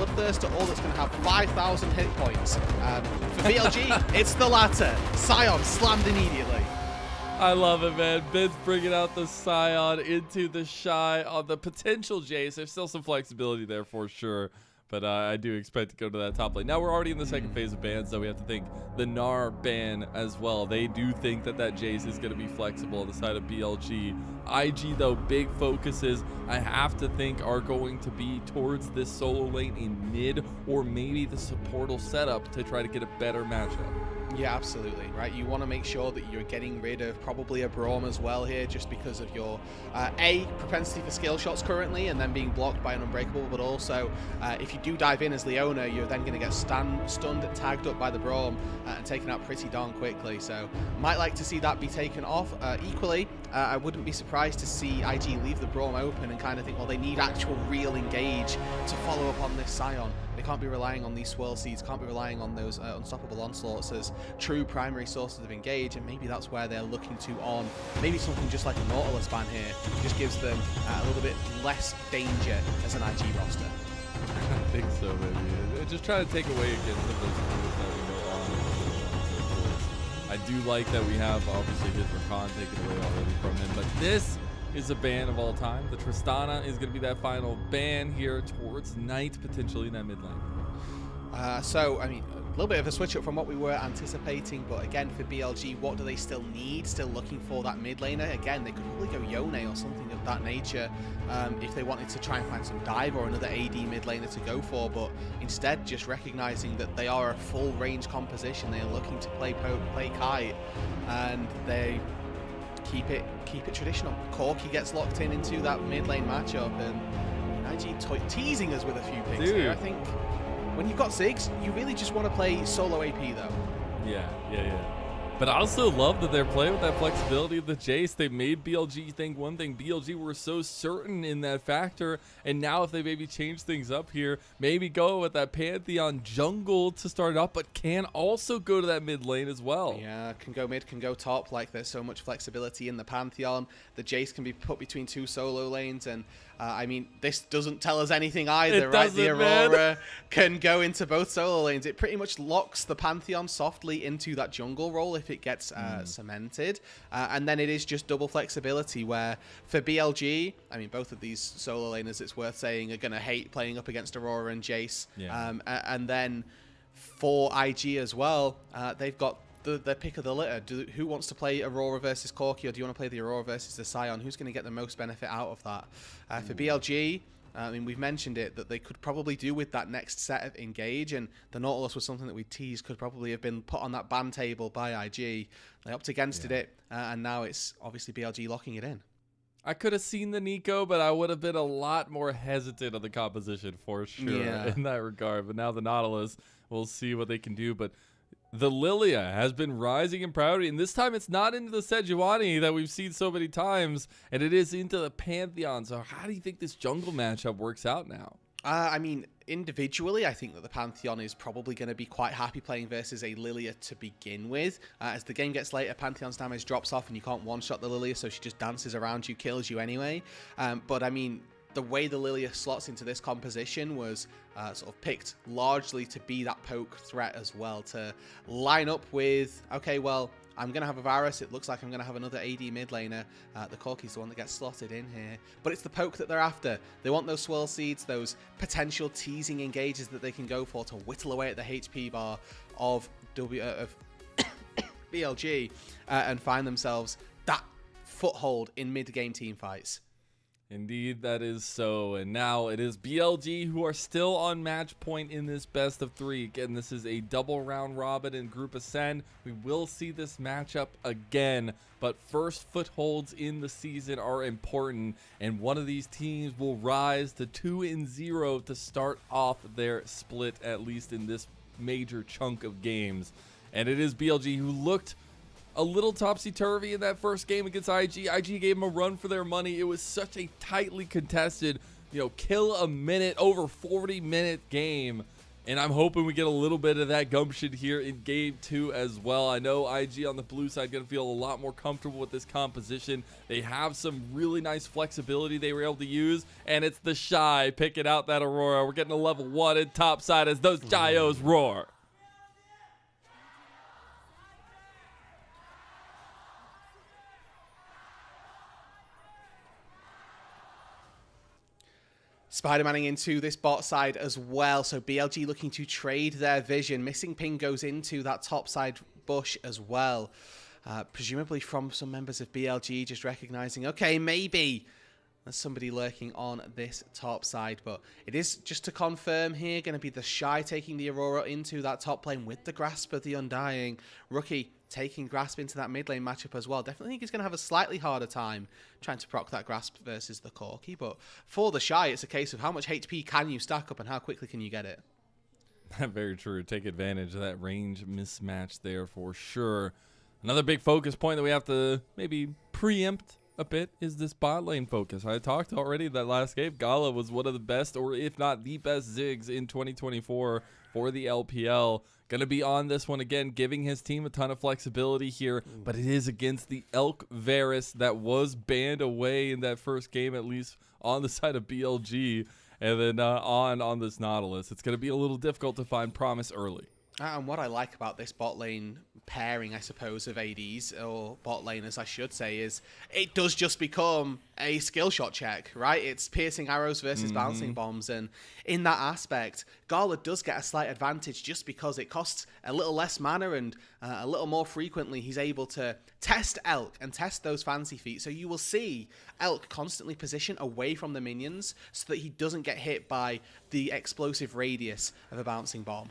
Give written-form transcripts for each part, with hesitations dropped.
Bloodthirster or that's going to have 5,000 hit points. For BLG, it's the latter. Scion slammed immediately. I love it, man. Ben's bringing out the Scion into the TheShy on the potential Jace. There's still some flexibility there for sure, but I do expect to go to that top lane. Now we're already in the second phase of bans, so we have to think the Gnar ban as well. They do think that Jace is going to be flexible on the side of BLG. IG, though, big focuses, I have to think, are going to be towards this solo lane in mid or maybe the supportal setup to try to get a better matchup. Yeah, absolutely, right? You want to make sure that you're getting rid of probably a Braum as well here, just because of your A, propensity for skill shots currently, and then being blocked by an Unbreakable, but also if you do dive in as Leona, you're then going to get stunned, tagged up by the Braum, and taken out pretty darn quickly. So might like to see that be taken off. Equally, I wouldn't be surprised to see IG leave the Braum open and kind of think, well, they need actual real engage to follow up on this Scion. They can't be relying on these swirl seeds, can't be relying on those unstoppable onslaughts as true primary sources of engage, and maybe that's where they're looking to on maybe something just like a Nautilus ban here, just gives them a little bit less danger as an IG roster. I think so, maybe. Just trying to take away again some of those moves that we know on. I do like that we have obviously his Rakan taken away already from him, but this is a ban of all time. The Tristana is going to be that final ban here towards Knight, potentially in that mid lane. So, I mean, a little bit of a switch up from what we were anticipating, but again, for BLG, what do they still need? Still looking for that mid laner. Again, they could probably go Yone or something of that nature if they wanted to try and find some dive or another AD mid laner to go for, but instead just recognizing that they are a full range composition. They are looking to play poke, play kite, and they keep it traditional. Corki gets locked into that mid lane matchup, and IG teasing us with a few picks here. I think when you've got Ziggs, you really just want to play solo AP though. Yeah. But I also love that they're playing with that flexibility of the Jace. They made BLG think one thing. BLG were so certain in that factor, and now if they maybe change things up here, maybe go with that Pantheon jungle to start off, but can also go to that mid lane as well. Yeah, can go mid, can go top. Like, there's so much flexibility in the Pantheon. The Jace can be put between two solo lanes, and I mean, this doesn't tell us anything either, right? The Aurora can go into both solo lanes. It pretty much locks the Pantheon softly into that jungle role if it gets cemented. And then it is just double flexibility, where for BLG, I mean, both of these solo laners, it's worth saying, are going to hate playing up against Aurora and Jace. Yeah. And then for IG as well, they've got the pick of the litter. Who wants to play Aurora versus Corki, or do you want to play the Aurora versus the Scion? Who's going to get the most benefit out of that? For BLG, I mean, we've mentioned it, that they could probably do with that next set of engage, and the Nautilus was something that we teased could probably have been put on that ban table by IG. They opted against it, and now it's obviously BLG locking it in. I could have seen the Nico, but I would have been a lot more hesitant on the composition for sure in that regard. But now the Nautilus, we'll see what they can do. But the Lilia has been rising in priority, and this time it's not into the Sejuani that we've seen so many times, and it is into the Pantheon. So how do you think this jungle matchup works out now? I mean, individually, I think that the Pantheon is probably going to be quite happy playing versus a Lilia to begin with. As the game gets later, Pantheon's damage drops off, and you can't one-shot the Lilia, so she just dances around you, kills you anyway. But I mean, the way the Lilia slots into this composition was sort of picked largely to be that poke threat as well, to line up with, okay, well, I'm going to have a Varus. It looks like I'm going to have another AD mid laner. The Corki's the one that gets slotted in here. But it's the poke that they're after. They want those swirl seeds, those potential teasing engages that they can go for to whittle away at the HP bar of BLG and find themselves that foothold in mid-game team fights. Indeed, that is so. And now it is BLG who are still on match point in this best of three. Again, this is a double round robin in Group Ascend. We will see this matchup again, but first footholds in the season are important, and one of these teams will rise to 2-0 to start off their split, at least in this major chunk of games. And it is BLG who looked a little topsy-turvy in that first game against IG. IG gave them a run for their money. It was such a tightly contested, kill a minute, over 40-minute game. And I'm hoping we get a little bit of that gumption here in game 2 as well. I know IG on the blue side going to feel a lot more comfortable with this composition. They have some really nice flexibility they were able to use. And it's TheShy picking out that Aurora. We're getting a level 1 in top side as those Gios roar. Spider-Manning into this bot side as well, so BLG looking to trade their vision. Missing ping goes into that top side bush as well. Presumably from some members of BLG just recognizing, okay, maybe there's somebody lurking on this top side, but it is, just to confirm here, going to be TheShy taking the Aurora into that top lane with the Grasp of the Undying. Rookie taking Grasp into that mid lane matchup as well. Definitely think he's going to have a slightly harder time trying to proc that Grasp versus the Corki, but for TheShy, it's a case of how much HP can you stack up and how quickly can you get it. Very true. Take advantage of that range mismatch there for sure. Another big focus point that we have to maybe preempt a bit is this bot lane focus. I talked already that last game, Gala was one of the best, or if not the best, Ziggs in 2024 for the LPL. Going to be on this one again, giving his team a ton of flexibility here, but it is against the Elk Varus that was banned away in that first game, at least on the side of BLG, and then on this Nautilus. It's going to be a little difficult to find promise early. And what I like about this bot lane pairing, I suppose, of ADs, or bot laners, I should say, is it does just become a skill shot check, right? It's piercing arrows versus bouncing bombs, and in that aspect, Gala does get a slight advantage just because it costs a little less mana, and a little more frequently he's able to test Elk and test those fancy feet. So you will see Elk constantly position away from the minions so that he doesn't get hit by the explosive radius of a bouncing bomb.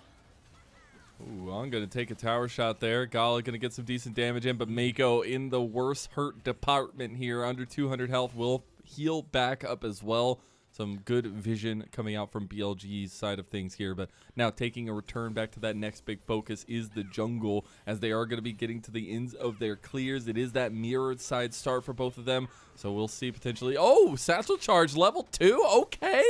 Ooh, I'm going to take a tower shot there. Gala going to get some decent damage in, but Meiko in the worst hurt department here. Under 200 health, will heal back up as well. Some good vision coming out from BLG's side of things here. But now taking a return back to that next big focus is the jungle, as they are going to be getting to the ends of their clears. It is that mirrored side start for both of them. So we'll see potentially. Oh, satchel charge level 2. Okay.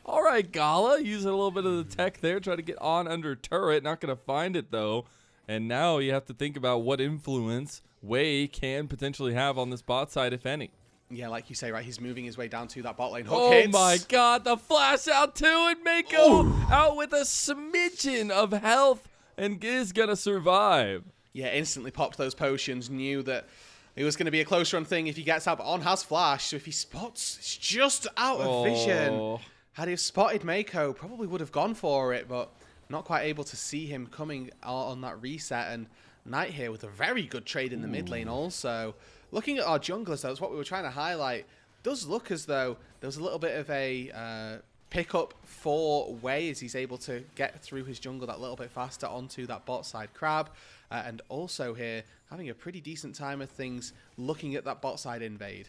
All right, Gala, using a little bit of the tech there, try to get on under turret. Not going to find it, though. And now you have to think about what influence Wei can potentially have on this bot side, if any. Yeah, like you say, right, he's moving his way down to that bot lane. Hook Oh hits. my god, the flash out too, and Meiko out with a smidgen of health and is going to survive. Yeah, instantly popped those potions, knew that it was going to be a close run thing if he gets out, but On has flash, so if he spots, it's just out of vision. Had he spotted Meiko, probably would have gone for it, but not quite able to see him coming on that reset. And Knight here with a very good trade in the mid lane also. Looking at our junglers, though, that's what we were trying to highlight. Does look as though there was a little bit of a pickup for Wei as he's able to get through his jungle that little bit faster onto that bot side crab. And also here, having a pretty decent time of things, looking at that bot side invade.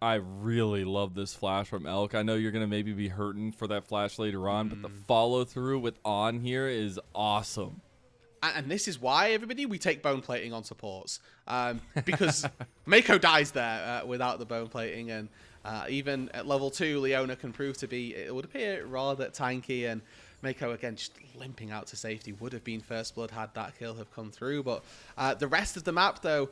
I really love this flash from Elk. I know you're going to maybe be hurting for that flash later on, but the follow through with On here is awesome. And this is why, everybody, we take bone plating on supports. Because Meiko dies there without the bone plating. And even at level 2, Leona can prove to be, it would appear, rather tanky. And Meiko, again, just limping out to safety. Would have been first blood had that kill have come through. But the rest of the map, though,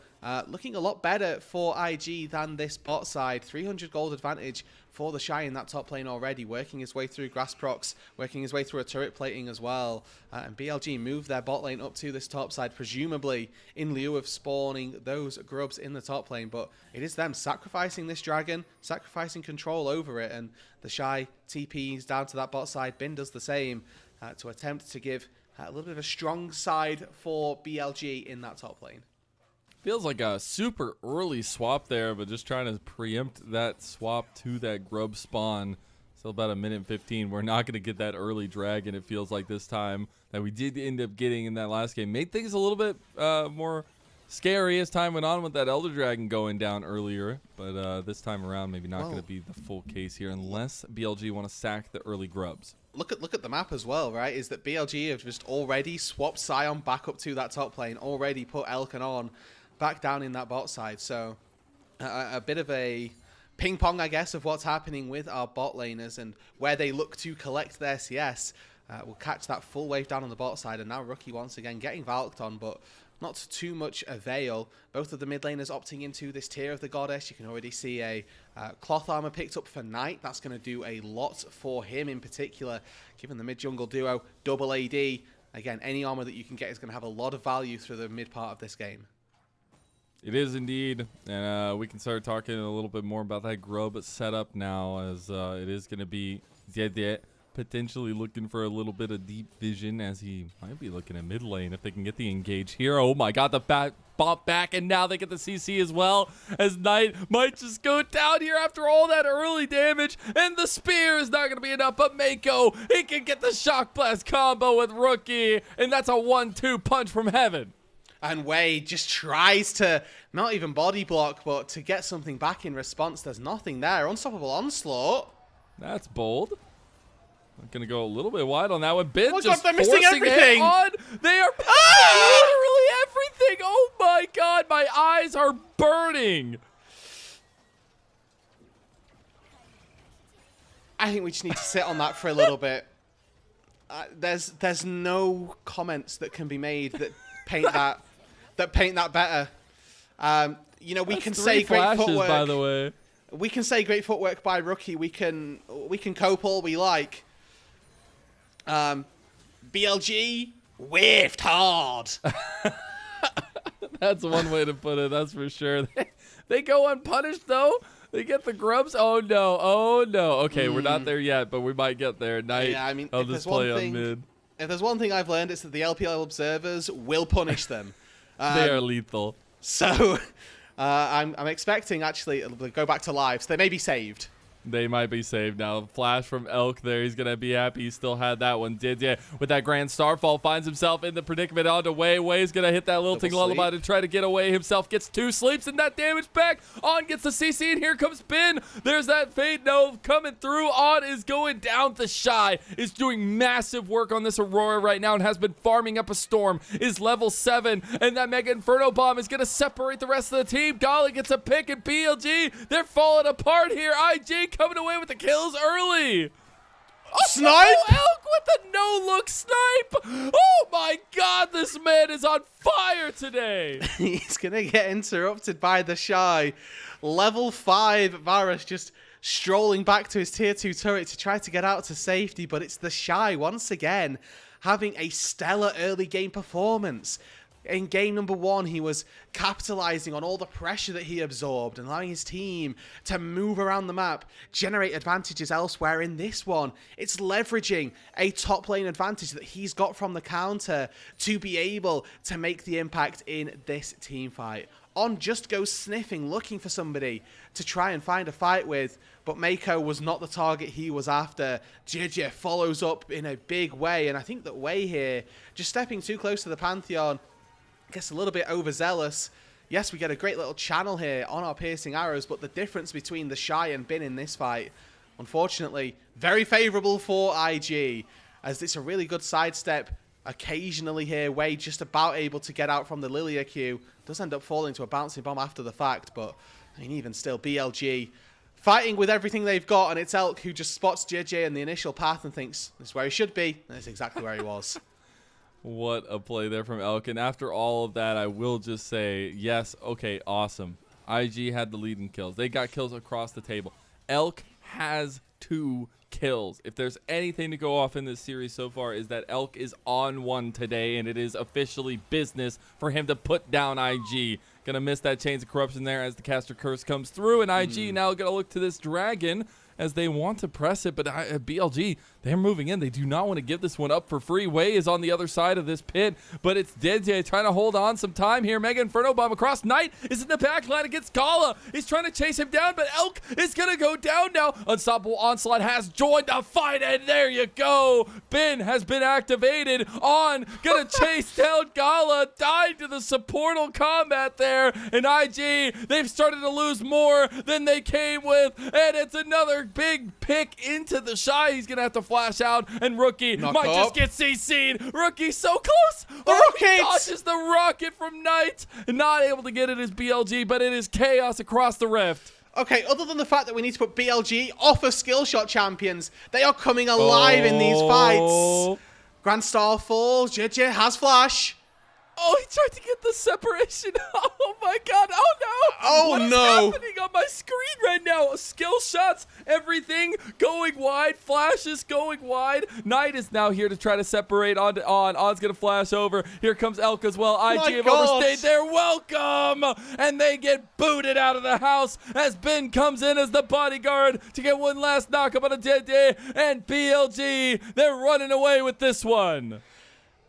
looking a lot better for IG than this bot side. 300 gold advantage for TheShy in that top lane already. Working his way through grass procs, working his way through a turret plating as well. And BLG moved their bot lane up to this top side, presumably in lieu of spawning those grubs in the top lane. But it is them sacrificing this dragon, sacrificing control over it. And TheShy TPs down to that bot side. Bin does the same to attempt to give a little bit of a strong side for BLG in that top lane. Feels like a super early swap there, but just trying to preempt that swap to that grub spawn. Still about a minute 15. We're not going to get that early dragon, it feels like this time, that we did end up getting in that last game. Made things a little bit more scary as time went on with that Elder Dragon going down earlier. But this time around, maybe not going to be the full case here, unless BLG want to sack the early grubs. Look at the map as well, right? Is that BLG have just already swapped Sion back up to that top lane, already put Elk and On back down in that bot side. So a bit of a ping pong, I guess, of what's happening with our bot laners and where they look to collect their CS. will catch that full wave down on the bot side, and now Rookie once again getting Valked on, but not to too much avail. Both of the mid laners opting into this tier of the Goddess. You can already see a cloth armor picked up for Knight. That's going to do a lot for him in particular, given the mid jungle duo, double AD. Again, any armor that you can get is going to have a lot of value through the mid part of this game. It is indeed, and we can start talking a little bit more about that Grub setup now, as it is going to be Jiejie potentially looking for a little bit of deep vision, as he might be looking at mid lane if they can get the engage here. Oh my god, the bump back, and now they get the CC as well, as Knight might just go down here after all that early damage, and the spear is not going to be enough, but Meiko, he can get the shock blast combo with Rookie, and that's a 1-2 punch from heaven. And Wei just tries to not even body block, but to get something back in response. There's nothing there. Unstoppable onslaught. That's bold. I'm going to go a little bit wide on that one. Ben oh just god, they're missing everything. On. They are literally everything. Oh my god, my eyes are burning. I think we just need to sit on that for a little bit. There's no comments that can be made that paint that better. You know, we That's can 3 say great flashes, footwork. by the way. We can say great footwork by Rookie. We can cope all we like. BLG whiffed hard. That's one way to put it. That's for sure. They go unpunished though. They get the grubs. Oh no. Oh no. Okay, we're not there yet, but we might get there. Knight. Yeah, I mean, I'll just play on mid. If there's one thing I've learned, it's that the LPL observers will punish them. They are lethal. So I'm expecting, actually, it'll go back to live, so they may be saved. They might be saved now. Flash from Elk there. He's going to be happy he still had that one. Jiejie with that grand starfall finds himself in the predicament onto Wei. Wei's going to hit that lilting lullaby to try to get away himself. Gets 2 sleeps and that damage back. On gets the CC, and here comes Ben. There's that fade nova coming through. On is going down. TheShy is doing massive work on this Aurora right now and has been farming up a storm. Is level 7, and that Mega Inferno Bomb is going to separate the rest of the team. Gala gets a pick, and BLG, they're falling apart here. IG coming away with the kills early. Oh, Snipe! Elk with the no-look snipe. Oh my god, this man is on fire today. He's going to get interrupted by TheShy. Level 5 Varus just strolling back to his tier 2 turret to try to get out to safety, but it's TheShy once again having a stellar early game performance. In game number 1, he was capitalizing on all the pressure that he absorbed and allowing his team to move around the map, generate advantages elsewhere. In this one, it's leveraging a top lane advantage that he's got from the counter to be able to make the impact in this team fight. On just goes sniffing, looking for somebody to try and find a fight with, but Meiko was not the target he was after. Jiejie follows up in a big way, and I think that Wei here, just stepping too close to the Pantheon, gets a little bit overzealous. Yes, we get a great little channel here on our piercing arrows, but the difference between TheShy and Bin in this fight, unfortunately, very favorable for IG, as it's a really good sidestep. Occasionally here, Wei just about able to get out from the Lilia Q. Does end up falling to a bouncing bomb after the fact, but I mean, even still, BLG fighting with everything they've got, and it's Elk who just spots Jiejie in the initial path and thinks, this is where he should be. And that's exactly where he was. What a play there from Elk. And after all of that, I will just say, yes, okay, awesome. IG had the lead in kills. They got kills across the table. Elk has 2 kills. If there's anything to go off in this series so far, is that Elk is on 1 today, and it is officially business for him to put down IG. Gonna miss that Chains of Corruption there as the caster curse comes through, and IG now gonna look to this dragon as they want to press it, but BLG, they're moving in. They do not want to give this one up for free. Wei is on the other side of this pit, but it's Jiejie trying to hold on some time here. Mega Inferno Bomb across. Knight is in the back line against Gala. He's trying to chase him down, but Elk is going to go down now. Unstoppable Onslaught has joined the fight, and there you go. Bin has been activated. On, going to chase down Gala. Died to the supportal combat there, and IG, they've started to lose more than they came with, and it's another big pick into TheShy. He's gonna have to flash out, and Rookie might just get CC'd. Rookie so close. The rocket dodges the rocket from Knight. Not able to get it as BLG, but it is chaos across the rift. Okay, other than the fact that we need to put BLG off of Skillshot champions, they are coming alive in these fights. Grand Star falls. Jiejie has flash. Oh, he tried to get the separation. Oh my god. Oh no. Oh what is happening on my screen right now? Skill shots, everything going wide. Flashes going wide. Knight is now here to try to separate onto On. On's going to flash over. Here comes Elk as well. IG have overstayed their welcome. And they get booted out of the house as Ben comes in as the bodyguard to get one last knockup on a Jiejie. And BLG, they're running away with this one.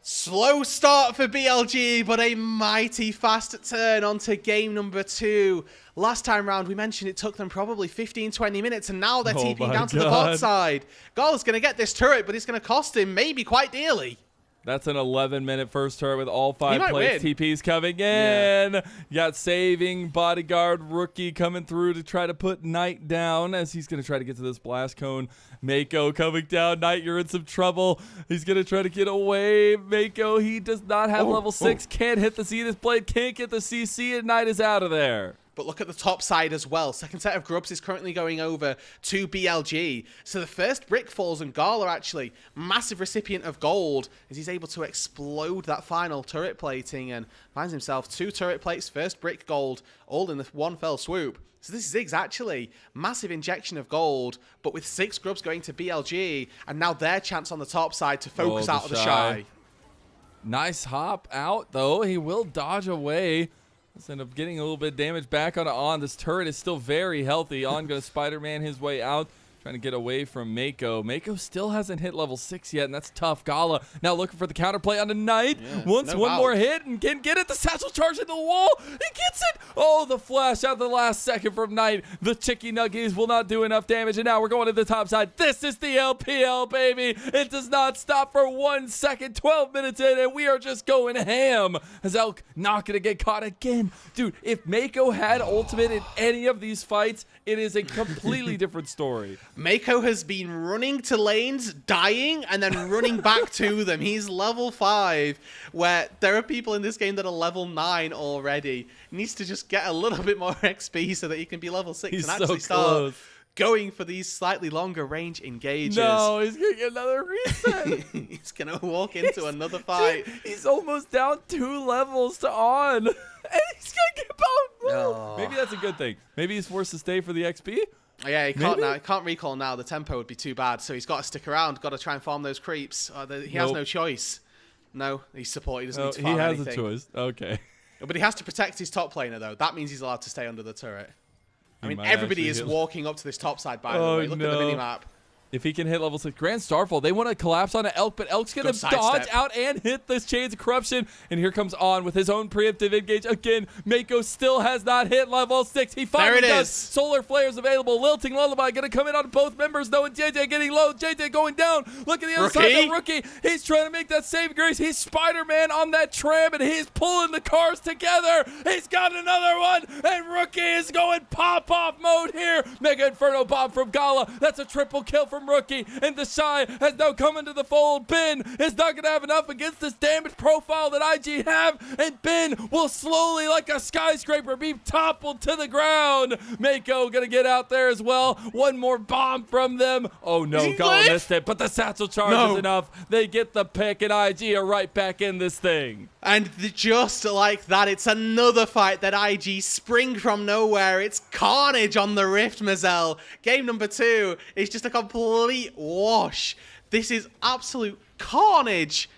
Slow start for BLG, but a mighty fast turn onto game number 2. Last time round, we mentioned it took them probably 15-20 minutes, and now they're TPing down to the bot side. Gala's going to get this turret, but it's going to cost him maybe quite dearly. That's an 11-minute first turret with all 5 plates. TPs coming in. You got saving bodyguard Rookie coming through to try to put Knight down as he's going to try to get to this blast cone. Meiko coming down. Knight, you're in some trouble. He's going to try to get away. Meiko, he does not have level 6. Can't hit the Zenith Blade. Can't get the CC, and Knight is out of there. But look at the top side as well. Second set of grubs is currently going over to BLG. So the first brick falls, and Gala actually, massive recipient of gold, as he's able to explode that final turret plating and finds himself 2 turret plates, first brick gold, all in the one fell swoop. So this Zig's actually massive injection of gold, but with 6 grubs going to BLG, and now their chance on the top side to focus out of TheShy. Nice hop out, though. He will dodge away. Let's end up getting a little bit of damage back on. This turret is still very healthy. On going to Spider-Man his way out. Trying to get away from Meiko. Meiko still hasn't hit level 6 yet, and that's tough. Gala now looking for the counterplay on the Knight. Wants one more hit and can get it. The satchel charge in the wall. He gets it. Oh, the flash out the last second from Knight. The Chicky Nuggies will not do enough damage, and now we're going to the top side. This is the LPL, baby. It does not stop for 1 second. 12 minutes in, and we are just going ham. As Elk not going to get caught again. Dude, if Meiko had ultimate in any of these fights, it is a completely different story. Meiko has been running to lanes, dying, and then running back to them. He's level 5, where there are people in this game that are level 9 already. He needs to just get a little bit more XP so that he can be level 6 and actually start going for these slightly longer range engages. No, he's going to get another reset. He's going to walk into another fight. Dude, he's almost down 2 levels to On. And he's going to get both. Oh. Maybe that's a good thing. Maybe he's forced to stay for the XP. Yeah, he can't now. He can't recall now. The tempo would be too bad, so he's got to stick around. Got to try and farm those creeps. He has no choice. No, he's support. He doesn't need to farm anything. He has a choice. Okay. But he has to protect his top laner, though. That means he's allowed to stay under the turret. I mean, everybody is walking up to this top side, by the way. Look at the minimap. If he can hit level 6, Grand Starfall, they want to collapse on an Elk, but Elk's going to dodge out and hit this Chains of Corruption. And here comes On with his own preemptive engage. Again, Meiko still has not hit level 6. He finally does. Solar Flares available. Lilting Lullaby going to come in on both members, though. And Jiejie getting low. Jiejie going down. Look at the other side of Rookie. He's trying to make that save grace. He's Spider-Man on that tram, and he's pulling the cars together. He's got another one, and Rookie is going pop-off mode here. Mega Inferno Bomb from Gala. That's a triple kill from Rookie, and TheShy has now come into the fold. Ben is not going to have enough against this damage profile that IG have, and Ben will slowly, like a skyscraper, be toppled to the ground. Meiko going to get out there as well. One more bomb from them. Oh no, Gala missed it, but the satchel charge is enough. They get the pick, and IG are right back in this thing. And just like that, it's another fight that IG spring from nowhere. It's carnage on the Rift, Mazel. Game number 2 is just a complete wash. This is absolute carnage.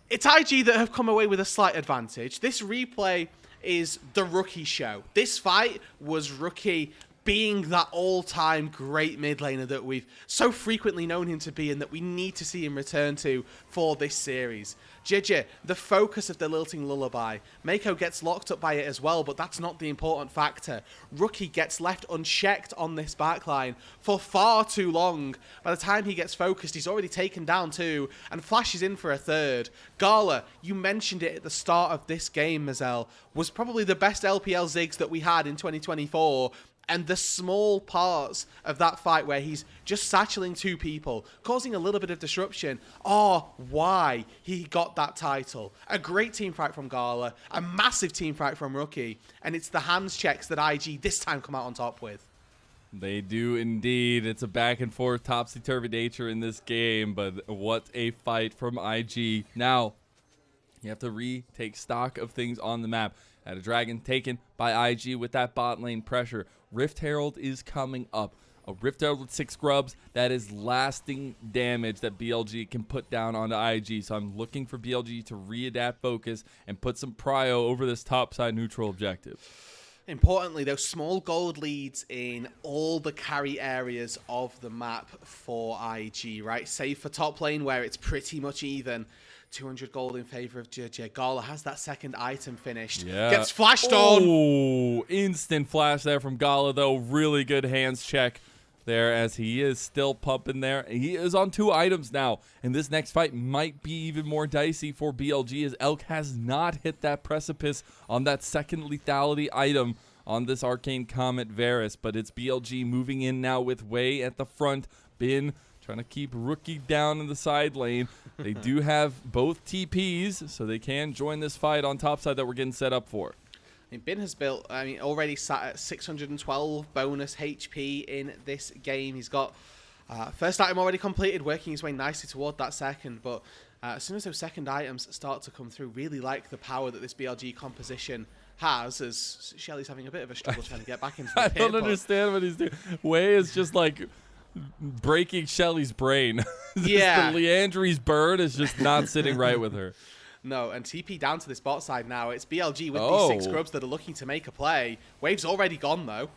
It's IG that have come away with a slight advantage. This replay is the Rookie show. This fight was Rookie being that all-time great mid laner that we've so frequently known him to be and that we need to see him return to for this series. Jiejie, the focus of the Lilting Lullaby. Meiko gets locked up by it as well, but that's not the important factor. Rookie gets left unchecked on this backline for far too long. By the time he gets focused, he's already taken down 2 and flashes in for a 3rd. Gala, you mentioned it at the start of this game, Mazel, was probably the best LPL Ziggs that we had in 2024. And the small parts of that fight where he's just satcheling 2 people, causing a little bit of disruption, are why he got that title. A great team fight from Gala, a massive team fight from Rookie, and it's the hands checks that IG this time come out on top with. They do indeed. It's a back and forth topsy-turvy nature in this game, but what a fight from IG. Now, you have to retake stock of things on the map. Had a dragon taken by IG with that bot lane pressure. Rift Herald is coming up. A Rift Herald with 6 grubs. That is lasting damage that BLG can put down onto IG. So I'm looking for BLG to readapt focus and put some prio over this topside neutral objective. Importantly, those small gold leads in all the carry areas of the map for IG, right? Save for top lane where it's pretty much even. 200 gold in favor of Jiejie. Gala has that second item finished. Yeah. Gets flashed on. Oh, instant flash there from Gala, though. Really good hands check there as he is still pumping there. He is on 2 items now, and this next fight might be even more dicey for BLG as Elk has not hit that precipice on that second lethality item on this Arcane Comet Varus, but it's BLG moving in now with Wei at the front. Bin trying to keep Rookie down in the side lane. They do have both TPs, so they can join this fight on top side that we're getting set up for. Bin has built, already sat at 612 bonus HP in this game. He's got first item already completed, working his way nicely toward that second. But as soon as those second items start to come through, really like the power that this BLG composition has, as Shelly's having a bit of a struggle trying to get back into the pit. I don't understand what he's doing. Wei is just like breaking Shelly's brain. Yeah. The Leandri's bird is just not sitting right with her. No, and TP down to this bot side now. It's BLG with these 6 grubs that are looking to make a play. Wave's already gone, though.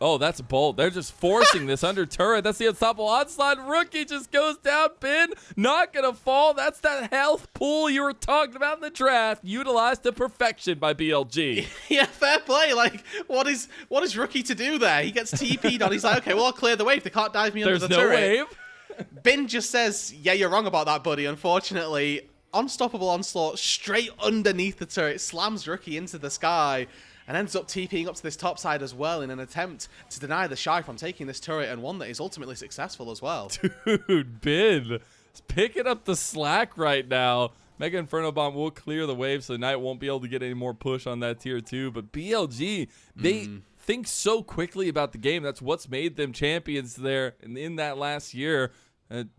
Oh, that's bold. They're just forcing this under turret. That's the unstoppable onslaught. Rookie just goes down. Bin not going to fall. That's that health pool you were talking about in the draft, utilized to perfection by BLG. Yeah, fair play. Like, what is Rookie to do there? He gets TP'd on. He's like, okay, well, I'll clear the wave. They can't dive me under the turret. There's no wave. Bin just says, yeah, you're wrong about that, buddy. Unfortunately, unstoppable onslaught straight underneath the turret slams Rookie into the sky and ends up TPing up to this top side as well in an attempt to deny the TheShy from taking this turret, and one that is ultimately successful as well. Dude, Bin is picking up the slack right now. Mega Inferno Bomb will clear the wave, so Knight won't be able to get any more push on that tier 2. But BLG, they think so quickly about the game. That's what's made them champions there in that last year.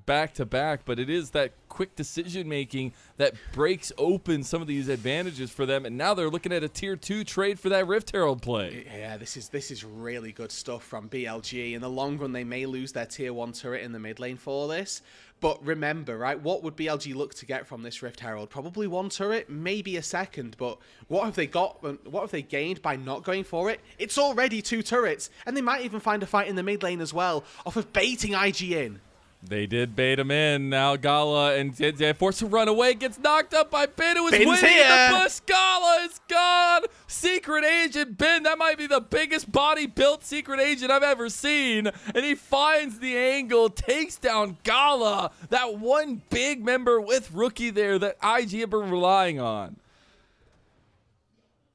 Back to back, but it is that quick decision making that breaks open some of these advantages for them, and now they're looking at a tier 2 trade for that Rift Herald play. Yeah, this is really good stuff from BLG. In the long run, they may lose their tier 1 turret in the mid lane for this, but remember, right, what would BLG look to get from this Rift Herald? Probably 1 turret, maybe a second, but what have they got? What have they gained by not going for it? It's already 2 turrets, and they might even find a fight in the mid lane as well off of baiting IG in. They did bait him in. Now Gala and Jiejie forced to run away. Gets knocked up by Bin, who is winning in the bush. Gala is gone. Secret Agent Bin. That might be the biggest body-built Secret Agent I've ever seen. And he finds the angle, takes down Gala. That one big member with Rookie there that IG have been relying on.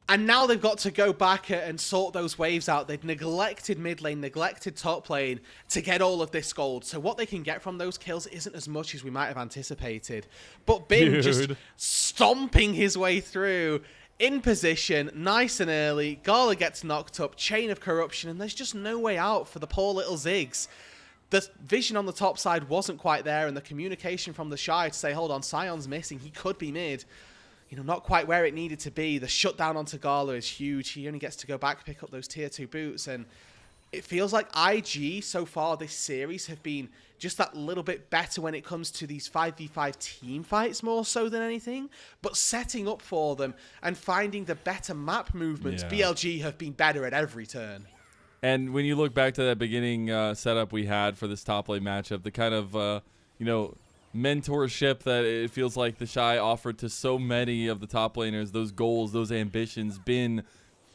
And now they've got to go back and sort those waves out. They've neglected mid lane, neglected top lane to get all of this gold. So what they can get from those kills isn't as much as we might have anticipated. But Bin just stomping his way through, in position, nice and early. Gala gets knocked up, chain of corruption, and there's just no way out for the poor little Ziggs. The vision on the top side wasn't quite there, and the communication from TheShy to say, hold on, Sion's missing, he could be mid. You know, not quite where it needed to be. The shutdown onto Gala is huge. He only gets to go back, pick up those tier 2 boots. And it feels like IG so far this series have been just that little bit better when it comes to these 5v5 team fights more so than anything. But setting up for them and finding the better map movements, BLG have been better at every turn. And when you look back to that beginning setup we had for this top lane matchup, the kind of, mentorship that it feels like TheShy offered to so many of the top laners, those goals, those ambitions, Bin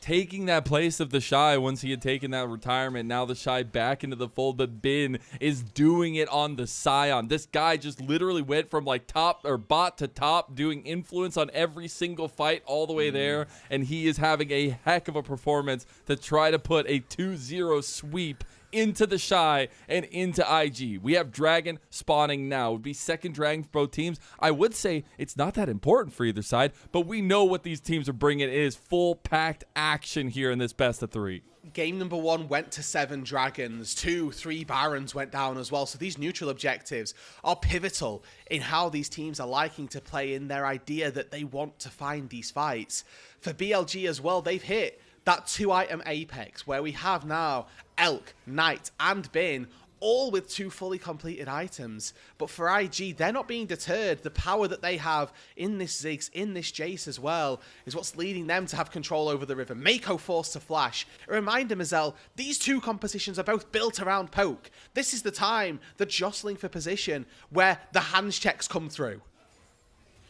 taking that place of TheShy once he had taken that retirement. Now TheShy back into the fold, but Bin is doing it on the Scion. This guy just literally went from like top or bot to top, doing influence on every single fight all the way there, and he is having a heck of a performance to try to put a 2-0 sweep into TheShy and into IG. We have Dragon spawning now. It would be second Dragon for both teams. I would say it's not that important for either side, but we know what these teams are bringing. It is full packed action here in this best of 3. Game number 1 went to 7 Dragons, 2, 3 Barons went down as well. So these neutral objectives are pivotal in how these teams are liking to play, in their idea that they want to find these fights. For BLG as well, they've hit that 2-item apex where we have now Elk, Knight, and Bin, all with 2 fully completed items. But for IG, they're not being deterred. The power that they have in this Ziggs, in this Jace as well, is what's leading them to have control over the river. Meiko forced to flash. A reminder, Mazel, these 2 compositions are both built around poke. This is the time, the jostling for position, where the hands checks come through.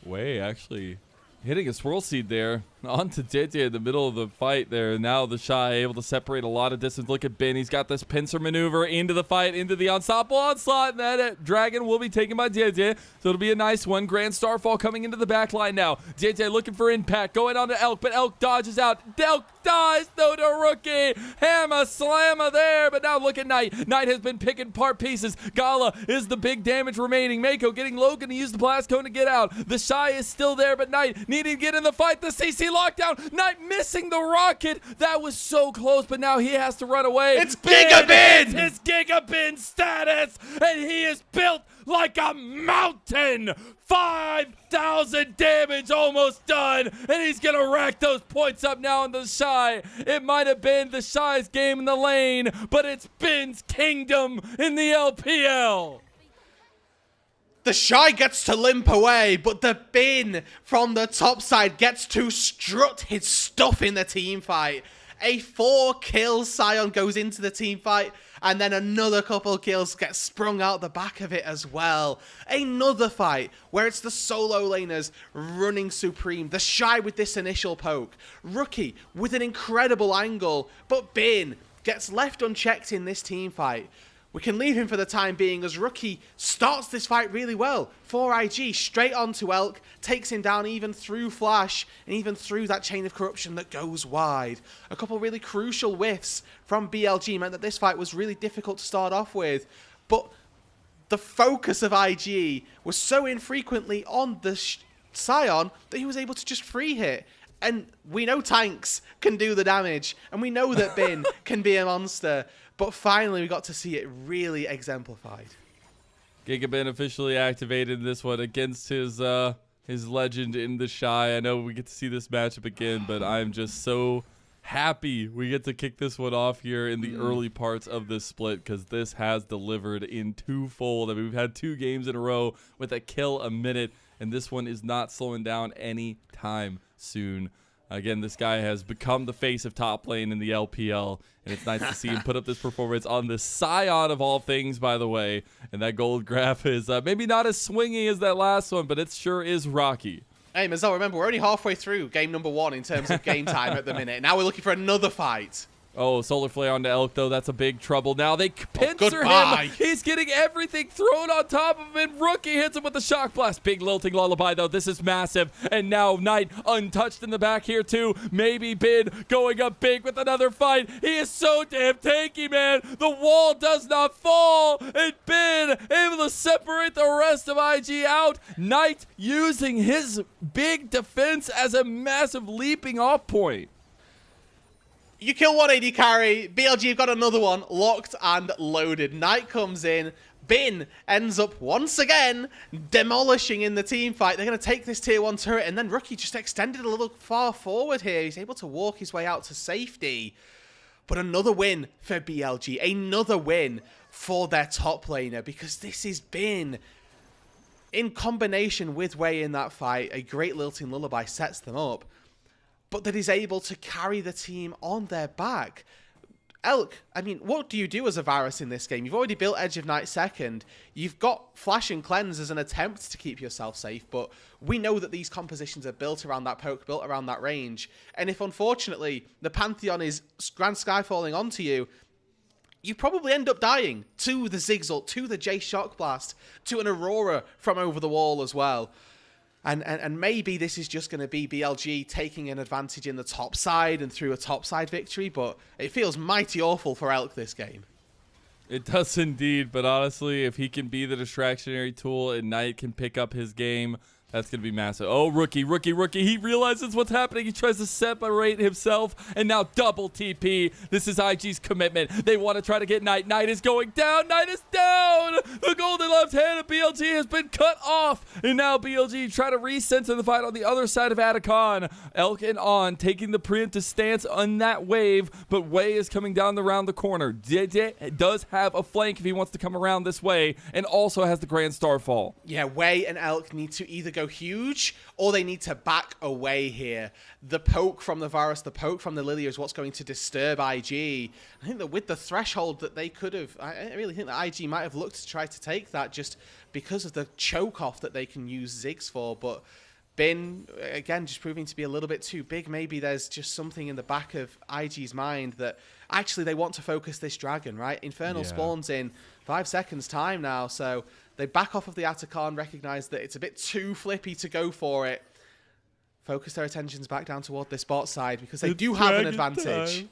Way, actually hitting a swirl seed there onto Jiejie in the middle of the fight there. Now TheShy able to separate a lot of distance. Look at Bin. He's got this pincer maneuver into the fight, into the unstoppable onslaught. And that Dragon will be taken by Jiejie. So it'll be a nice one. Grand Starfall coming into the back line now. Jiejie looking for impact. Going on to Elk, but Elk dodges out. Elk dies though to Rookie. Hammer slammer there. But now look at Knight. Knight has been picking part pieces. Gala is the big damage remaining. Meiko getting Logan to use the blast cone to get out. TheShy is still there, but Knight needing to get in the fight. The CC lockdown. Knight missing the rocket. That was so close, but now he has to run away. It's Gigabin! It's his Gigabin status, and he is built like a mountain. 5,000 damage almost done, and he's gonna rack those points up now on TheShy. It might have been TheShy's game in the lane, but it's Bin's kingdom in the LPL. TheShy gets to limp away, but the Bin from the top side gets to strut his stuff in the team fight. A 4-kill Scion goes into the team fight, and then another couple kills get sprung out the back of it as well. Another fight where it's the solo laners running supreme. TheShy with this initial poke. Rookie with an incredible angle, but Bin gets left unchecked in this team fight. We can leave him for the time being as Rookie starts this fight really well for IG. Straight onto Elk, takes him down even through Flash and even through that chain of corruption that goes wide. A couple really crucial whiffs from BLG meant that this fight was really difficult to start off with. But the focus of IG was so infrequently on the Scion that he was able to just free hit. And we know tanks can do the damage, and we know that Bin can be a monster. But finally, we got to see it really exemplified. Gigabin officially activated this one against his legend in TheShy. I know we get to see this matchup again, but I'm just so happy we get to kick this one off here in the early parts of this split, because this has delivered in twofold. I mean, we've had 2 games in a row with a kill a minute, and this one is not slowing down anytime soon. Again, this guy has become the face of top lane in the LPL, and it's nice to see him put up this performance on the Scion of all things, by the way. And that gold graph is maybe not as swingy as that last one, but it sure is rocky. Hey, Mazel, remember, we're only halfway through game number 1 in terms of game time at the minute. Now we're looking for another fight. Oh, Solar Flare onto Elk, though. That's a big trouble. Now they pincer him. He's getting everything thrown on top of him. Rookie hits him with the Shock Blast. Big lilting lullaby, though. This is massive. And now Knight untouched in the back here, too. Maybe Bin going up big with another fight. He is so damn tanky, man. The wall does not fall. And Bin able to separate the rest of IG out. Knight using his big defense as a massive leaping off point. You kill 180 carry, BLG have got another one locked and loaded. Knight comes in, Bin ends up once again demolishing in the team fight. They're going to take this tier 1 turret, and then Rookie just extended a little far forward here. He's able to walk his way out to safety. But another win for BLG, another win for their top laner, because this has been, in combination with Wei in that fight, a great lilting lullaby sets them up. But that is able to carry the team on their back. Elk, I mean, what do you do as a Varus in this game? You've already built Edge of Night second. You've got Flash and Cleanse as an attempt to keep yourself safe, but we know that these compositions are built around that poke, built around that range. And if, unfortunately, the Pantheon is Grand Sky falling onto you, you probably end up dying to the Zigzult, to the Jace Shock Blast, to an Aurora from over the wall as well. And maybe this is just going to be BLG taking an advantage in the top side and through a top side victory, but it feels mighty awful for Elk this game. It does indeed, but honestly, if he can be the distractionary tool and Knight can pick up his game, that's going to be massive. Oh, rookie. He realizes what's happening. He tries to separate himself, and now double TP. This is IG's commitment. They want to try to get Knight. Knight is going down. Knight is down. The golden left hand of BLG has been cut off, and now BLG try to recenter the fight on the other side of Atacon. Elk and On taking the preemptive stance on that wave, but Wei is coming down around the corner. Jiejie does have a flank if he wants to come around this way, and also has the Grand Starfall. Yeah, Wei and Elk need to either go huge or they need to back away here. The poke from the Varus, the poke from the Lilia is what's going to disturb IG. I think that with the threshold that they could have, I really think that IG might have looked to try to take that just because of the choke off that they can use Ziggs for, but Bin, again, just proving to be a little bit too big. Maybe there's just something in the back of IG's mind that actually they want to focus this dragon, right? Infernal spawns in 5 seconds time now, so they back off of the Atacon, recognize that it's a bit too flippy to go for it. Focus their attentions back down toward this bot side because they do have an advantage. Time.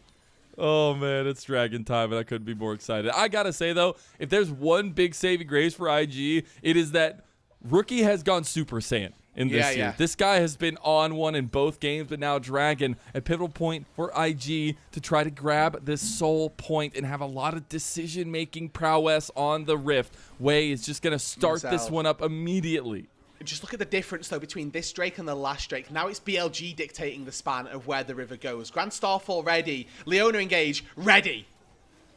Oh, man, it's Dragon time, and I couldn't be more excited. I got to say, though, if there's one big saving grace for IG, it is that Rookie has gone Super Saiyan in this year. This guy has been on one in both games, but now Dragon, a pivotal point for IG to try to grab this soul point and have a lot of decision-making prowess on the Rift. Wei is just going to start this one up immediately. Just look at the difference, though, between this Drake and the last Drake. Now it's BLG dictating the span of where the river goes. Grand Starfall ready. Leona engage ready.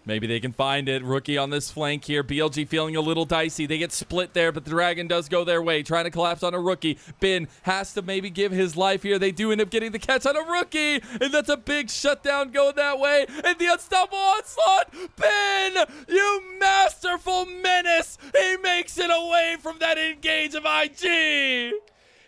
Maybe they can find it. Rookie on this flank here. BLG feeling a little dicey. They get split there, but the Dragon does go their way. Trying to collapse on a Rookie. Bin has to maybe give his life here. They do end up getting the catch on a Rookie. And that's a big shutdown going that way. And the unstoppable onslaught. Bin, you masterful menace. He makes it away from that engage of IG.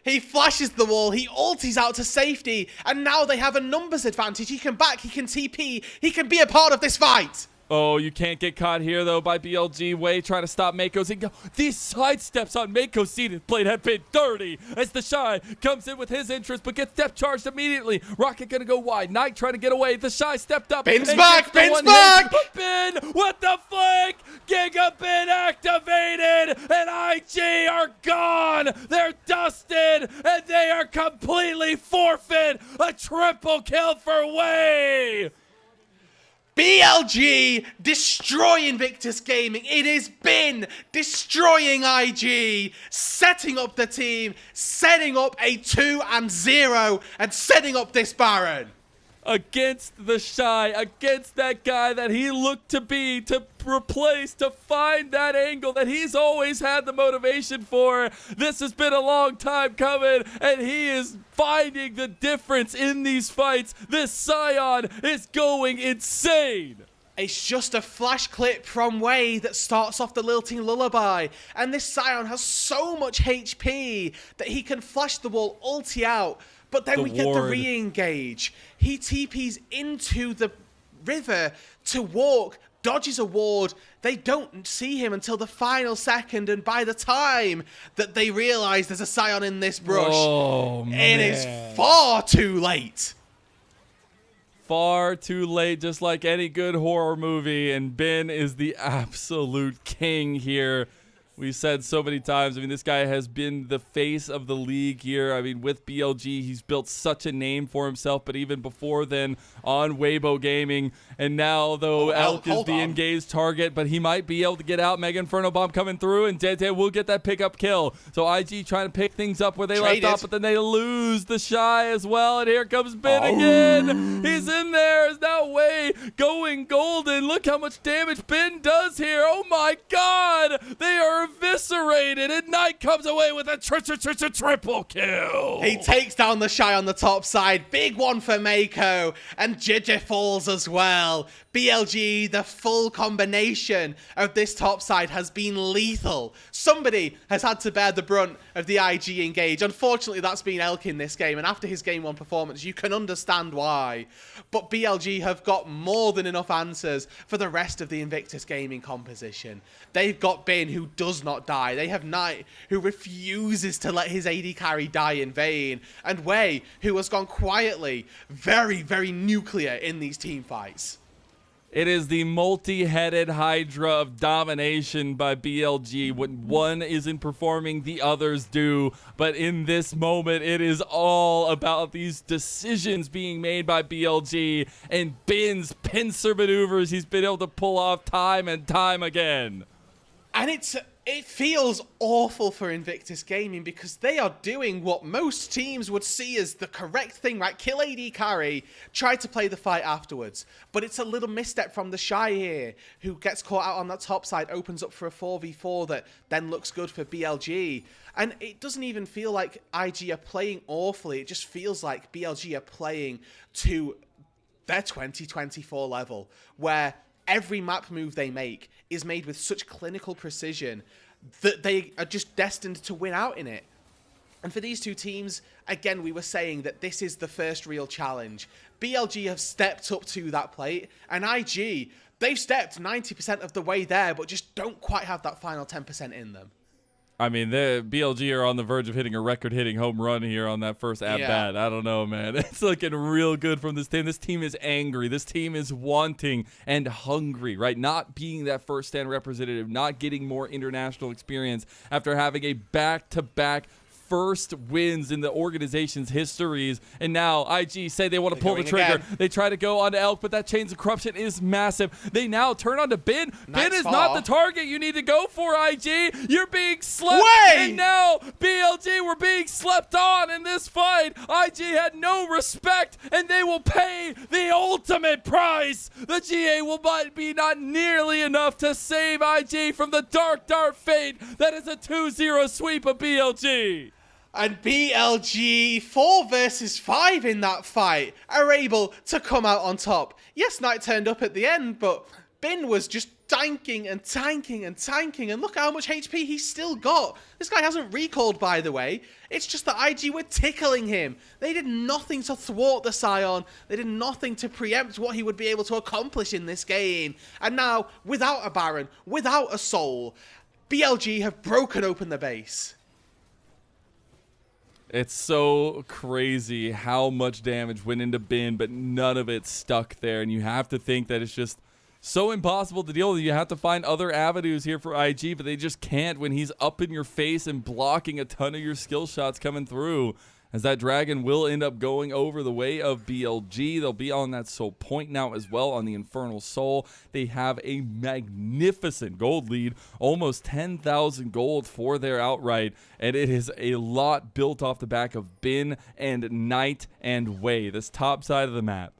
He flashes the wall, he ultis out to safety, and now they have a numbers advantage. He can back, he can TP, he can be a part of this fight. Oh, you can't get caught here, though, by BLG. Wei trying to stop Meiko's. These sidesteps on Meiko's seated blade have been dirty as TheShy comes in with his interest, but gets step charged immediately. Rocket going to go wide. Knight trying to get away. TheShy stepped up. Bin's back! Bin's back! Bin with the flank! Gigabin activated! And IG are gone! They're dusted! And they are completely forfeit! A triple kill for Wei! BLG destroying Invictus Gaming. It has been destroying IG, setting up the team, setting up a 2-0, and setting up this Baron. Against TheShy, against that guy that he looked to be, to replace, to find that angle that he's always had the motivation for. This has been a long time coming, and he is finding the difference in these fights. This Scion is going insane. It's just a flash clip from Wei that starts off the lilting lullaby, and this Scion has so much HP that he can flash the wall, ulti out, but then we get the re-engage. He TPs into the river to walk, dodges a ward. They don't see him until the final second, and by the time that they realize there's a Scion in this brush, it is far too late. Far too late, just like any good horror movie, and Bin is the absolute king here. We've said so many times, I mean, this guy has been the face of the league here. I mean, with BLG, he's built such a name for himself, but even before then on Weibo Gaming. And now, though, Elk is the engaged target, but he might be able to get out. Mega Inferno Bomb coming through, and Jiejie will get that pickup kill. So IG trying to pick things up where they left off, but then they lose TheShy as well. And here comes Bin again. He's in there. Is now Wei going golden. Look how much damage Bin does here. Oh my God. They are eviscerated, and Knight comes away with a triple kill. He takes down TheShy on the top side. Big one for Meiko, and Jiejie falls as well. BLG, the full combination of this top side has been lethal. Somebody has had to bear the brunt of the IG engage. Unfortunately, that's been Elkin this game, and after his Game 1 performance, you can understand why. But BLG have got more than enough answers for the rest of the Invictus Gaming composition. They've got Bin, who does not die. They have Knight, who refuses to let his AD carry die in vain. And Wei, who has gone quietly very, very nuclear in these team fights. It is the multi-headed hydra of domination by BLG. When one isn't performing, the others do. But in this moment, it is all about these decisions being made by BLG and Bin's pincer maneuvers he's been able to pull off time and time again. And it feels awful for Invictus Gaming because they are doing what most teams would see as the correct thing, right? Kill AD carry, try to play the fight afterwards. But it's a little misstep from TheShy here, who gets caught out on that top side, opens up for a 4v4 that then looks good for BLG. And it doesn't even feel like IG are playing awfully. It just feels like BLG are playing to their 2024 level, where every map move they make is made with such clinical precision that they are just destined to win out in it. And for these two teams, again, we were saying that this is the first real challenge. BLG have stepped up to that plate, and IG, they've stepped 90% of the way there, but just don't quite have that final 10% in them. I mean, the BLG are on the verge of hitting a record-hitting home run here on that first at-bat. I don't know, man. It's looking real good from this team. This team is angry. This team is wanting and hungry, right? Not being that first-stand representative, not getting more international experience after having a back-to-back first wins in the organization's histories, and now IG say they want to pull the trigger. Again. They try to go on to Elk, but that chains of corruption is massive. They now turn on to Bin. Bin is not the target you need to go for, IG. You're being slept, and now BLG were being slept on in this fight. IG had no respect, and they will pay the ultimate price. The GA will be not nearly enough to save IG from the dark fate that is a 2-0 sweep of BLG. And BLG, 4 versus 5 in that fight, are able to come out on top. Yes, Knight turned up at the end, but Bin was just tanking and tanking and tanking, and look how much HP he's still got. This guy hasn't recalled, by the way. It's just that IG were tickling him. They did nothing to thwart the Scion. They did nothing to preempt what he would be able to accomplish in this game. And now, without a Baron, without a Soul, BLG have broken open the base. It's so crazy how much damage went into Bin, but none of it stuck there. And you have to think that it's just so impossible to deal with. You have to find other avenues here for IG, but they just can't when he's up in your face and blocking a ton of your skill shots coming through. As that dragon will end up going over the way of BLG. They'll be on that soul point now as well on the Infernal Soul. They have a magnificent gold lead, almost 10,000 gold for their outright, and it is a lot built off the back of Bin and Knight and Wei, this top side of the map.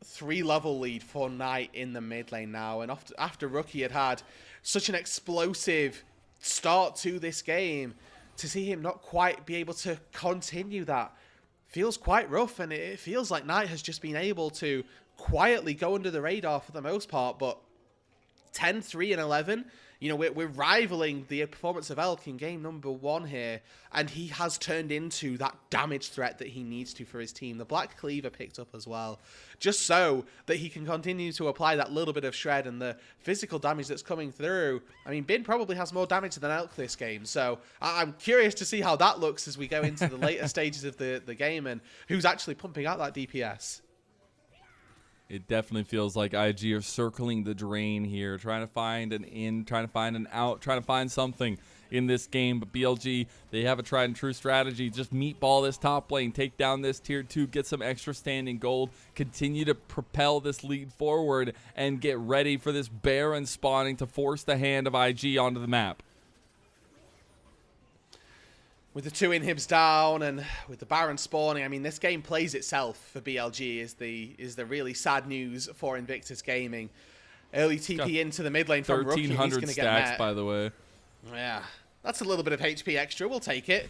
3-level lead for Knight in the mid lane now, and after Rookie had such an explosive start to this game, to see him not quite be able to continue that feels quite rough, and it feels like Knight has just been able to quietly go under the radar for the most part. But 10, 3, and 11, you know, we're rivaling the performance of Elk in game number 1 here, and he has turned into that damage threat that he needs to for his team. The Black Cleaver picked up as well, just so that he can continue to apply that little bit of shred and the physical damage that's coming through. I mean, Bin probably has more damage than Elk this game, so I'm curious to see how that looks as we go into the later stages of the game and who's actually pumping out that DPS. It definitely feels like IG are circling the drain here, trying to find an in, trying to find an out, trying to find something in this game. But BLG, they have a tried and true strategy. Just meatball this top lane, take down this tier 2, get some extra standing gold, continue to propel this lead forward, and get ready for this Baron spawning to force the hand of IG onto the map. With the 2 inhibs down and with the Baron spawning, I mean, this game plays itself for BLG is the really sad news for Invictus Gaming. Early TP into the mid lane from Rookie. He's going to get stacks, met. by the way. Yeah, that's a little bit of HP extra. We'll take it.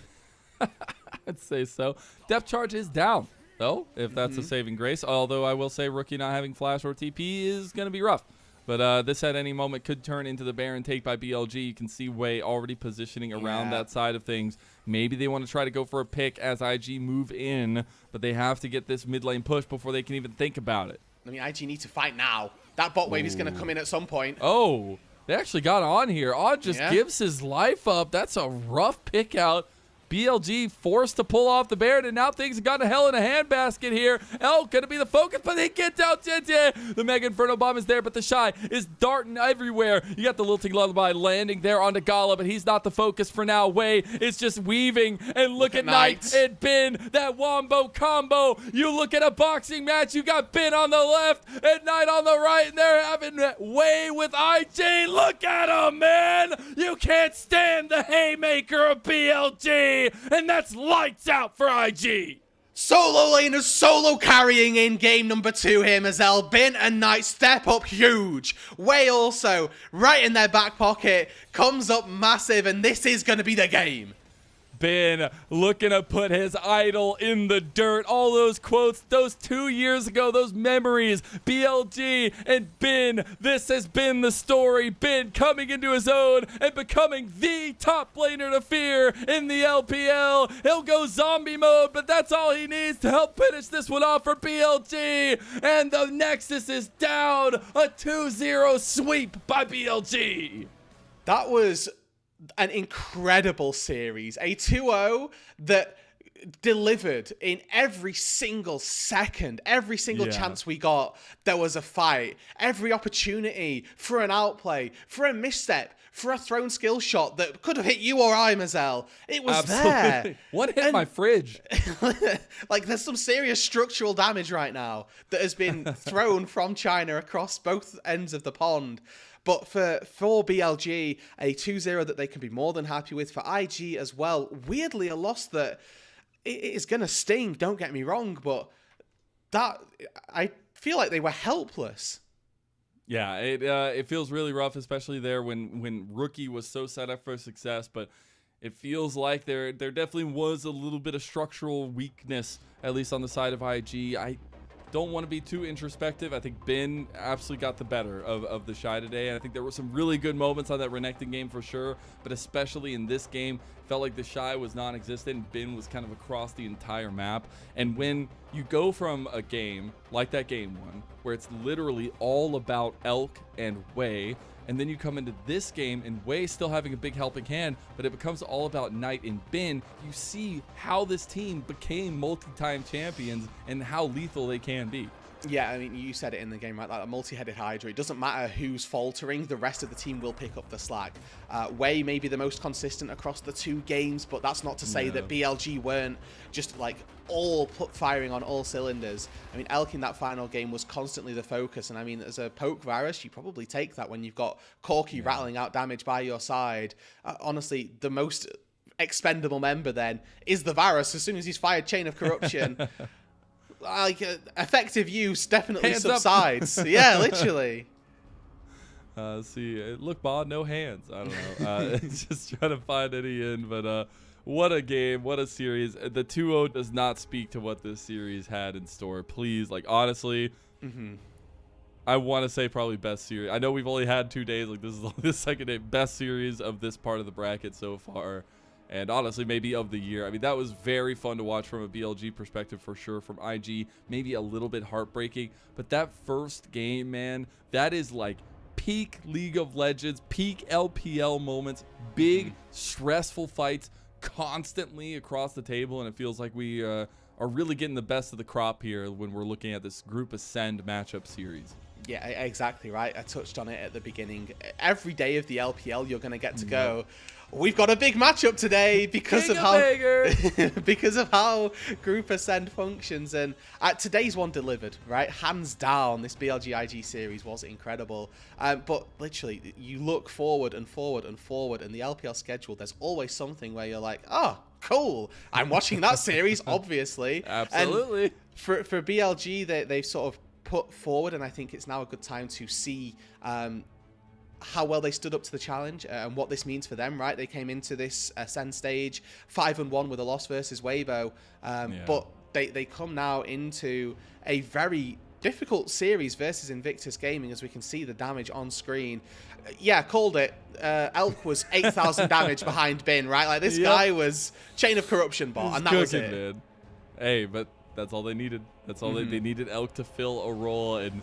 I'd say so. Depth charge is down. though, if that's a saving grace. Although I will say Rookie not having flash or TP is going to be rough. But this at any moment could turn into the Baron take by BLG. You can see Wei already positioning around that side of things. Maybe they want to try to go for a pick as IG move in, but they have to get this mid lane push before they can even think about it. I mean, IG need to fight now. That bot wave is going to come in at some point. Oh, they actually got On here. On just gives his life up. That's a rough pick out. BLG forced to pull off the Baron, and now things have gone to hell in a handbasket here. L going to be the focus, but they get down Jiejie. The Mega Inferno Bomb is there, but TheShy is darting everywhere. You got the Lilting Lullaby landing there onto Gala, but he's not the focus for now. Wei is just weaving, and look at Knight and Bin, that wombo combo. You look at a boxing match, you got Bin on the left and Knight on the right, and they're having Wei with IG. Look at him, man. You can't stand the haymaker of BLG. And that's lights out for IG. Solo laners solo carrying in game number 2 here, Mazel. Bin and Knight step up huge. Wei also, right in their back pocket, comes up massive, and this is going to be the game. Bin looking to put his idol in the dirt. All those quotes, those 2 years ago, those memories. BLG and Bin, this has been the story. Bin coming into his own and becoming the top laner to fear in the LPL. He'll go zombie mode, but that's all he needs to help finish this one off for BLG. And the Nexus is down. A 2-0 sweep by BLG. That was an incredible series, a 2-0 that delivered in every single second, every single chance we got. There was a fight, every opportunity for an outplay, for a misstep, for a thrown skill shot that could have hit you or I, Mazel. It was there. What hit my fridge? Like, there's some serious structural damage right now that has been thrown from China across both ends of the pond. But for BLG, a 2-0 that they can be more than happy with. For IG as well, weirdly a loss that it is going to sting, don't get me wrong, but that I feel like they were helpless. Yeah, it feels really rough, especially there when Rookie was so set up for success, but it feels like there definitely was a little bit of structural weakness, at least on the side of IG. I don't want to be too introspective. I think Bin absolutely got the better of TheShy today, and I think there were some really good moments on that Renekton game for sure, but especially in this game, felt like TheShy was non-existent and Bin was kind of across the entire map. And when you go from a game like that game one, where it's literally all about Elk and Wei, and then you come into this game and Wei still having a big helping hand, but it becomes all about Knight and Bin, you see how this team became multi-time champions and how lethal they can be. Yeah, I mean, you said it in the game, right? Like a multi-headed Hydra. It doesn't matter who's faltering. The rest of the team will pick up the slack. Wei may be the most consistent across the 2 games, but that's not to say that BLG weren't just like all firing on all cylinders. I mean, Elk in that final game was constantly the focus. And I mean, as a poke virus, you probably take that when you've got Corki rattling out damage by your side. Honestly, the most expendable member then is the virus as soon as he's fired Chain of Corruption. Like, effective use definitely hands subsides. Yeah, literally. See, look, Bod, no hands. I don't know. Just trying to find any in, but what a game, what a series. The 2-0 does not speak to what this series had in store. Please, like, honestly, I want to say probably best series. I know we've only had 2 days. Like, this is the second day. Best series of this part of the bracket so far. And honestly, maybe of the year. I mean, that was very fun to watch from a BLG perspective for sure. From IG, maybe a little bit heartbreaking. But that first game, man, that is like peak League of Legends, peak LPL moments, big, stressful fights constantly across the table. And it feels like we are really getting the best of the crop here when we're looking at this Group Ascend matchup series. Yeah, exactly right. I touched on it at the beginning. Every day of the LPL, you're going to get to go, we've got a big matchup today because of how Group Ascend functions. And today's one delivered, right? Hands down, this BLG IG series was incredible. But literally, you look forward and forward and forward, and the LPL schedule, there's always something where you're like, oh, cool. I'm watching that series, obviously. Absolutely. And for BLG, they've sort of put forward, and I think it's now a good time to see how well they stood up to the challenge and what this means for them, right? They came into this Ascend stage 5-1 with a loss versus Weibo, but they come now into a very difficult series versus Invictus Gaming, as we can see the damage on screen. Yeah, called it. Elk was 8,000 damage behind Bin, right? Like, this guy was Chain of Corruption bot, and that was it. Man. Hey, but that's all they needed. That's all they needed Elk to fill a role, and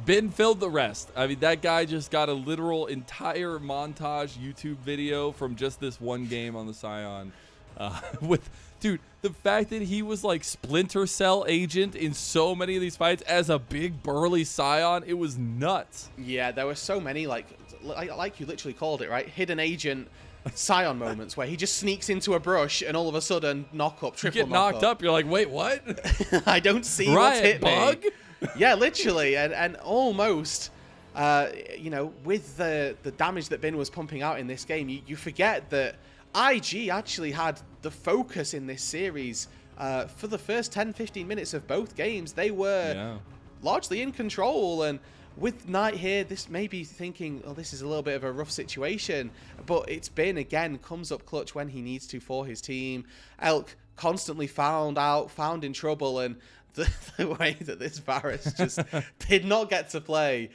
Bin filled the rest. I mean, that guy just got a literal entire montage YouTube video from just this one game on the Scion. Dude, the fact that he was like Splinter Cell agent in so many of these fights as a big burly Scion, it was nuts. Yeah, there were so many, like you literally called it, right? Hidden agent Scion moments where he just sneaks into a brush and all of a sudden knock up, triple you get knocked up. You're like, wait, what? I don't see what's hit bug? Me. Yeah, literally, and almost, you know, with the damage that Bin was pumping out in this game, you forget that IG actually had the focus in this series. For the first 10-15 minutes of both games, they were largely in control, and with Knight here, this may be thinking, oh, this is a little bit of a rough situation, but it's Bin, again, comes up clutch when he needs to for his team. Elk constantly found in trouble, and the way that this Varus just did not get to play,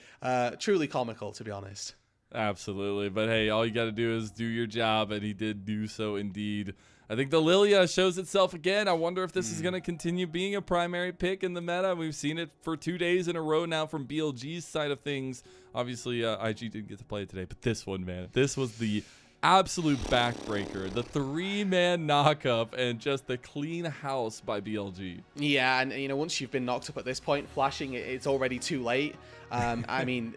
truly comical, to be honest. Absolutely. But hey, all you got to do is do your job, and he did do so indeed. I think the Lilia shows itself again. I wonder if this is going to continue being a primary pick in the meta. We've seen it for 2 days in a row now from BLG's side of things. Obviously, IG didn't get to play it today, but this one, man, this was the absolute backbreaker. The 3-man knockup and just the clean house by BLG. Yeah, and you know, once you've been knocked up at this point, flashing, it's already too late. I mean,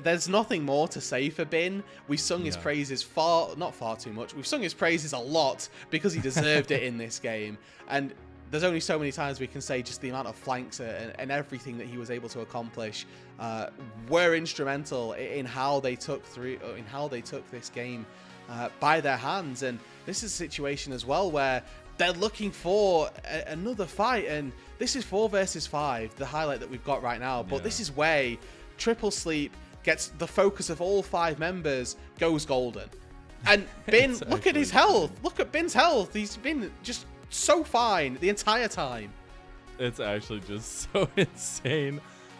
there's nothing more to say for Bin. We've sung his praises not far too much. We've sung his praises a lot because he deserved it in this game. And there's only so many times we can say just the amount of flanks and everything that he was able to accomplish were instrumental in how they took this game by their hands. And this is a situation as well where they're looking for another fight, and this is 4 versus 5, the highlight that we've got right now. But this is where Triple Sleep gets the focus of all 5 members, goes golden. And Bin, look at his health. Look at Bin's health. He's been just so fine the entire time. It's actually just so insane.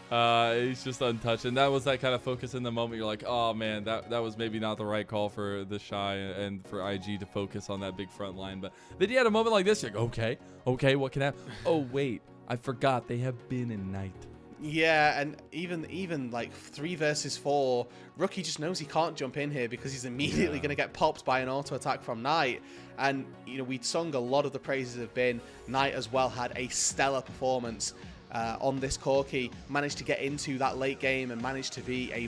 He's just untouched, and that was that kind of focus in the moment. You're like, oh man, that was maybe not the right call for TheShy and for IG to focus on that big front line. But then you had a moment like this, you're like, okay, what can happen? Oh wait, I forgot they have Bin and Knight. Yeah, and even like 3 versus 4, Rookie just knows he can't jump in here because he's immediately going to get popped by an auto attack from Knight. And you know, we'd sung a lot of the praises of Bin. Knight as well had a stellar performance on this Corki, managed to get into that late game and managed to be a